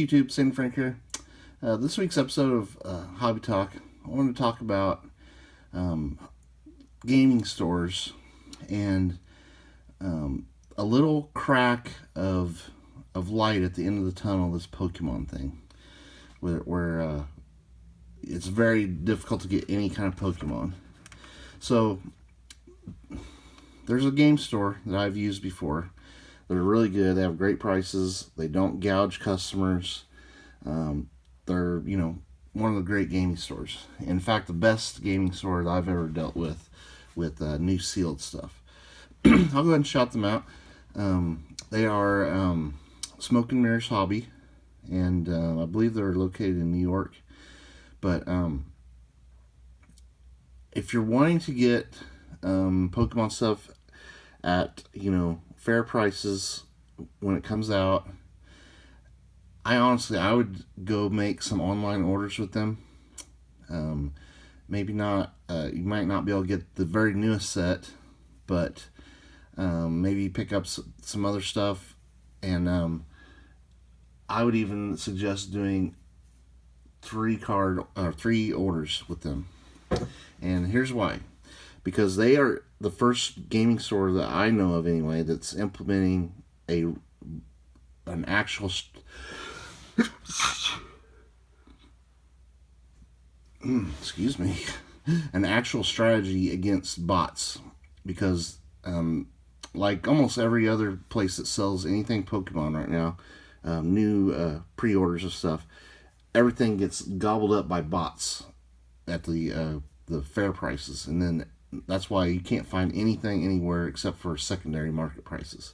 YouTube, Sandy Frank here. This week's episode of Hobby Talk, I want to talk about gaming stores and a little crack of light at the end of the tunnel, this Pokemon thing, where it's very difficult to get any kind of Pokemon. So, there's a game store that I've used before. They're really good. They have great prices. They don't gouge customers. They're, one of the great gaming stores. In fact, the best gaming store that I've ever dealt with new sealed stuff. I'll go ahead and shout them out. They are Smoke and Mirrors Hobby, and I believe they're located in New York. But if you're wanting to get Pokemon stuff at, fair prices when it comes out, I would go make some online orders with them. Maybe not, you might not be able to get the very newest set, but maybe pick up some other stuff. And I would even suggest doing 3 orders with them. And here's why. Because they are the first gaming store that I know of anyway that's implementing an actual an actual strategy against bots. Because like almost every other place that sells anything Pokemon right now, new pre-orders of stuff, everything gets gobbled up by bots at the fair prices, and then that's why you can't find anything anywhere except for secondary market prices.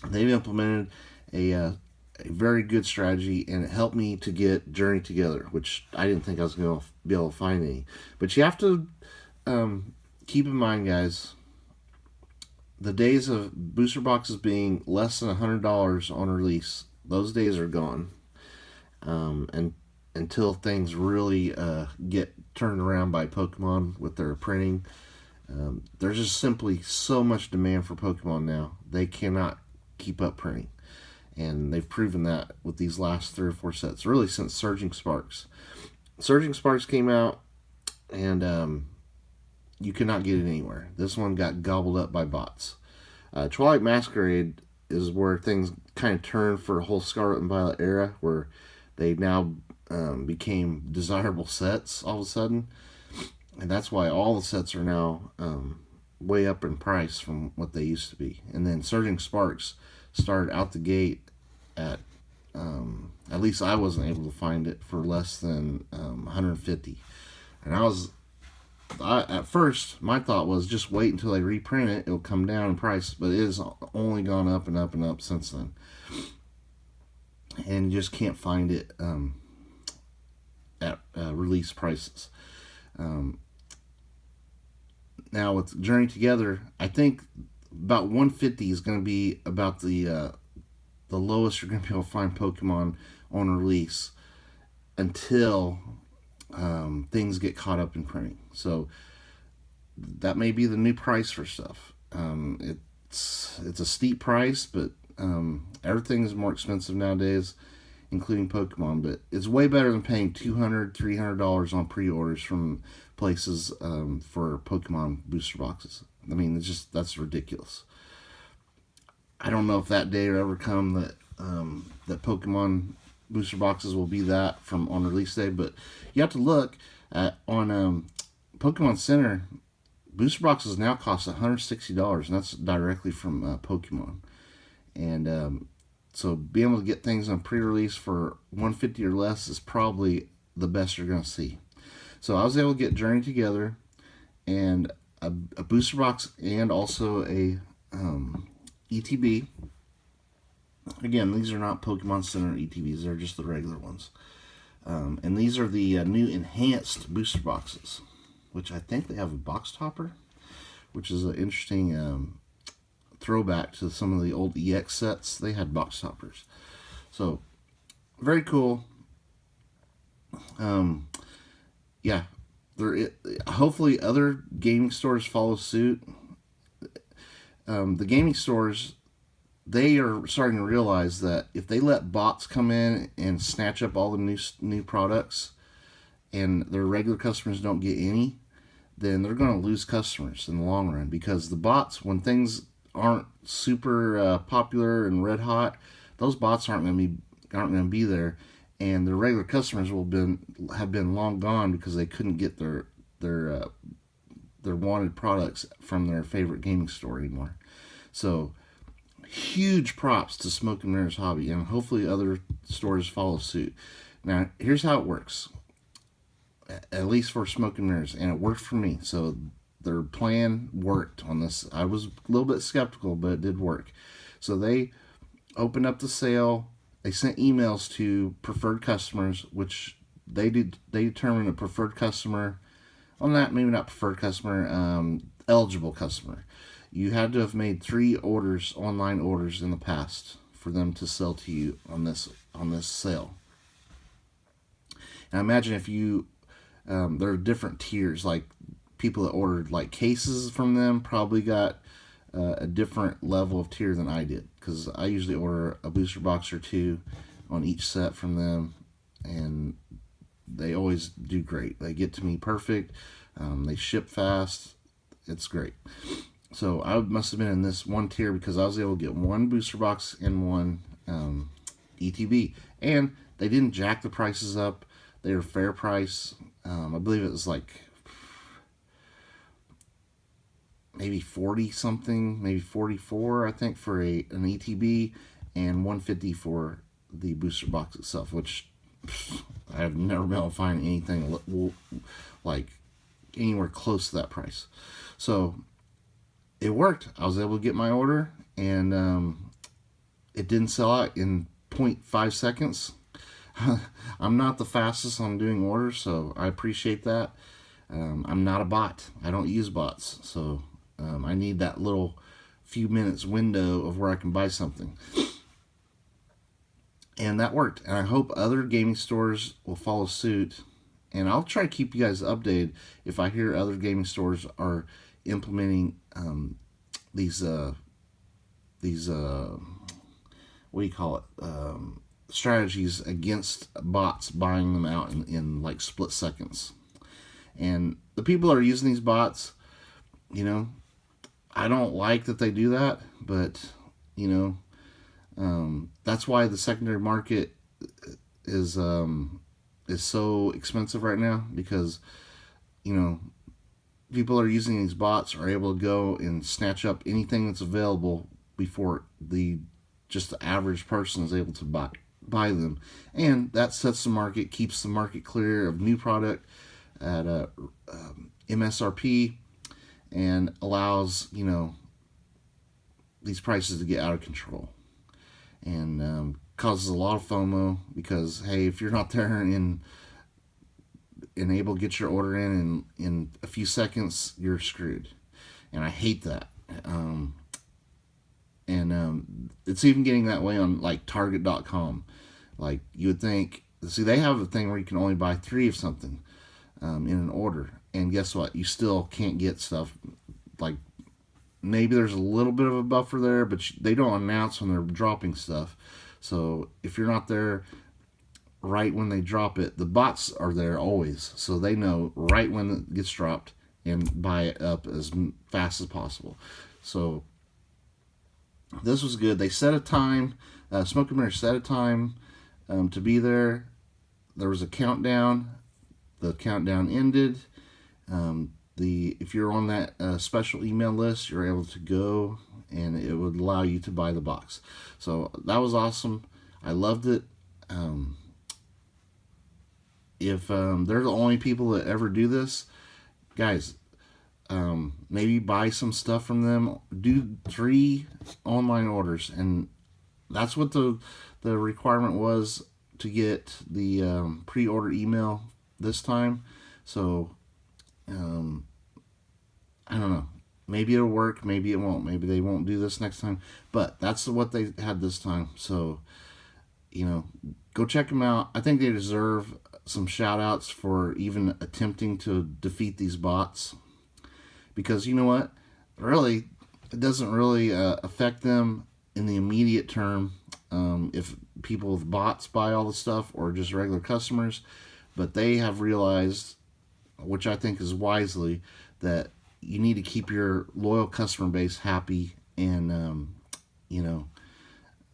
They've implemented a very good strategy, and it helped me to get Journey Together, which I didn't think I was going to be able to find any. But you have to keep in mind, guys, the days of booster boxes being less than $100 on release, those days are gone. And until things really get turned around by Pokemon with their printing. There's just simply so much demand for Pokemon now. They cannot keep up printing. And they've proven that with these last 3 or 4 sets, really since Surging Sparks. Surging Sparks came out, and you cannot get it anywhere. This one got gobbled up by bots. Twilight Masquerade is where things kind of turned for a whole Scarlet and Violet era, where they now became desirable sets all of a sudden, and that's why all the sets are now way up in price from what they used to be. And then Surging Sparks started out the gate at least I wasn't able to find it for less than $150, and at first my thought was just wait until they reprint it, it'll come down in price, but it has only gone up and up and up since then, and you just can't find it at release prices. Now with Journey Together, I think about 150 is going to be about the lowest you're going to be able to find Pokemon on release until things get caught up in printing. So that may be the new price for stuff. It's a steep price, but everything is more expensive nowadays, including Pokemon. But it's way better than paying $200, $300 on pre-orders from places for Pokemon booster boxes. I mean, that's ridiculous. I don't know if that day will ever come that Pokemon booster boxes will be that from on release day, but you have to look at on Pokemon Center. Booster boxes now cost $160, and that's directly from Pokemon. And so being able to get things on pre-release for $150 or less is probably the best you're going to see. So I was able to get Journey Together and a booster box and also a ETB. Again, these are not Pokemon Center ETBs, they're just the regular ones. And these are the new enhanced booster boxes, which I think they have a box topper, which is an interesting throwback to some of the old EX sets. They had box toppers. So, very cool. Yeah, hopefully other gaming stores follow suit. The gaming stores, they are starting to realize that if they let bots come in and snatch up all the new products, and their regular customers don't get any, then they're going to lose customers in the long run, because the bots, when things aren't super popular and red hot, those bots aren't going to be there, and the regular customers have been long gone because they couldn't get their wanted products from their favorite gaming store anymore. So huge props to Smoke and Mirrors Hobby, and hopefully other stores follow suit. Now here's how it works, at least for Smoke and Mirrors, and it worked for me. So their plan worked on this. I was a little bit skeptical, but it did work. So they opened up the sale. They sent emails to preferred customers, which they determined a preferred customer. Well, maybe not preferred customer, eligible customer. You had to have made 3 online orders in the past for them to sell to you on this sale. And imagine if there are different tiers. Like people that ordered like cases from them probably got a different level of tier than I did, because I usually order a booster box or 2 on each set from them, and they always do great. They get to me perfect. They ship fast. It's great. So I must have been in this one tier because I was able to get 1 booster box and 1 ETB, and they didn't jack the prices up. They were fair price. I believe it was like maybe 40 something, maybe 44, I think, for an ETB, and 150 for the booster box itself, which I have never been able to find anything like anywhere close to that price. So it worked. I was able to get my order, and it didn't sell out in 0.5 seconds. I'm not the fastest on doing orders, so I appreciate that. I'm not a bot. I don't use bots, so I need that little few minutes window of where I can buy something. And that worked. And I hope other gaming stores will follow suit. And I'll try to keep you guys updated if I hear other gaming stores are implementing these what do you call it? Strategies against bots buying them out in like split seconds. And the people that are using these bots, I don't like that they do that, but that's why the secondary market is so expensive right now, because people are using these bots are able to go and snatch up anything that's available before the average person is able to buy them, and that sets the market, keeps the market clear of new product at MSRP, and allows these prices to get out of control, and causes a lot of FOMO, because hey, if you're not there and able to get your order in a few seconds, you're screwed, and I hate that. It's even getting that way on like Target.com. Like, you would think, see, they have a thing where you can only buy 3 of something in an order, and guess what? You still can't get stuff. Like, maybe there's a little bit of a buffer there, but they don't announce when they're dropping stuff. So if you're not there right when they drop it, the bots are there always, so they know right when it gets dropped and buy it up as fast as possible. So this was good. They set a time. Smoke and Mirror set a time to be there. There was a countdown. The countdown ended. If you're on that special email list, you're able to go, and it would allow you to buy the box. So that was awesome. I loved it. If they're the only people that ever do this, guys, maybe buy some stuff from them. Do 3 online orders, and that's what the requirement was to get the pre-order email this time. So I don't know, maybe it'll work, maybe it won't, maybe they won't do this next time, but that's what they had this time. So go check them out. I think they deserve some shout outs for even attempting to defeat these bots, because you know what, really, it doesn't really affect them in the immediate term if people with bots buy all the stuff or just regular customers, but they have realized, which I think is wisely, that you need to keep your loyal customer base happy and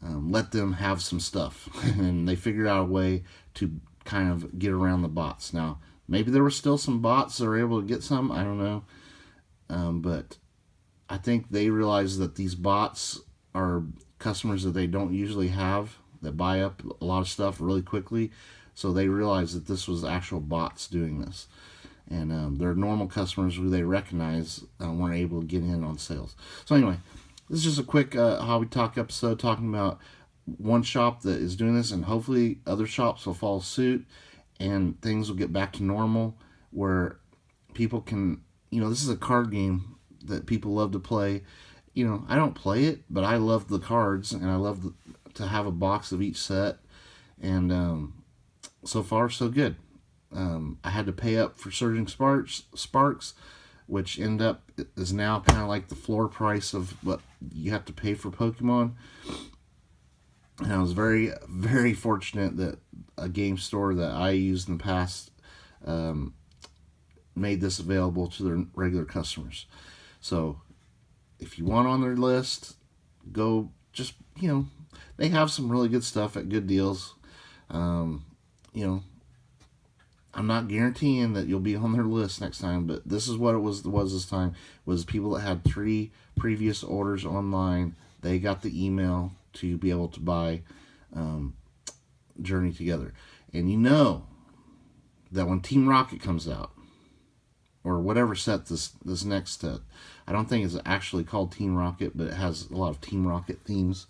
let them have some stuff. And they figured out a way to kind of get around the bots. Now, maybe there were still some bots that were able to get some. I don't know. But I think they realized that these bots are customers that they don't usually have, that buy up a lot of stuff really quickly. So they realized that this was actual bots doing this. And their normal customers who they recognize weren't able to get in on sales. So anyway, this is just a quick Hobby Talk episode talking about one shop that is doing this, and hopefully other shops will follow suit and things will get back to normal where people can, this is a card game that people love to play. I don't play it, but I love the cards, and I love to have a box of each set. And so far, so good. I had to pay up for Surging Sparks, which is now kind of like the floor price of what you have to pay for Pokemon. And I was very, very fortunate that a game store that I used in the past made this available to their regular customers. So if you want on their list, go just, they have some really good stuff at good deals. I'm not guaranteeing that you'll be on their list next time, but this is what it was this time, was people that had 3 previous orders online. They got the email to be able to buy Journey Together. And that when Team Rocket comes out, or whatever set this next set, I don't think it's actually called Team Rocket, but it has a lot of Team Rocket themes.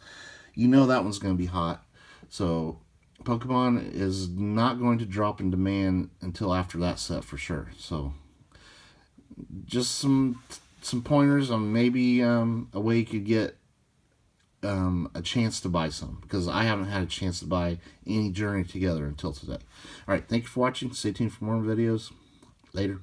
That one's going to be hot. So Pokemon is not going to drop in demand until after that set for sure. So just some pointers on maybe a way you could get a chance to buy some, because I haven't had a chance to buy any Journey Together until today. All right, thank you for watching. Stay tuned for more videos. Later.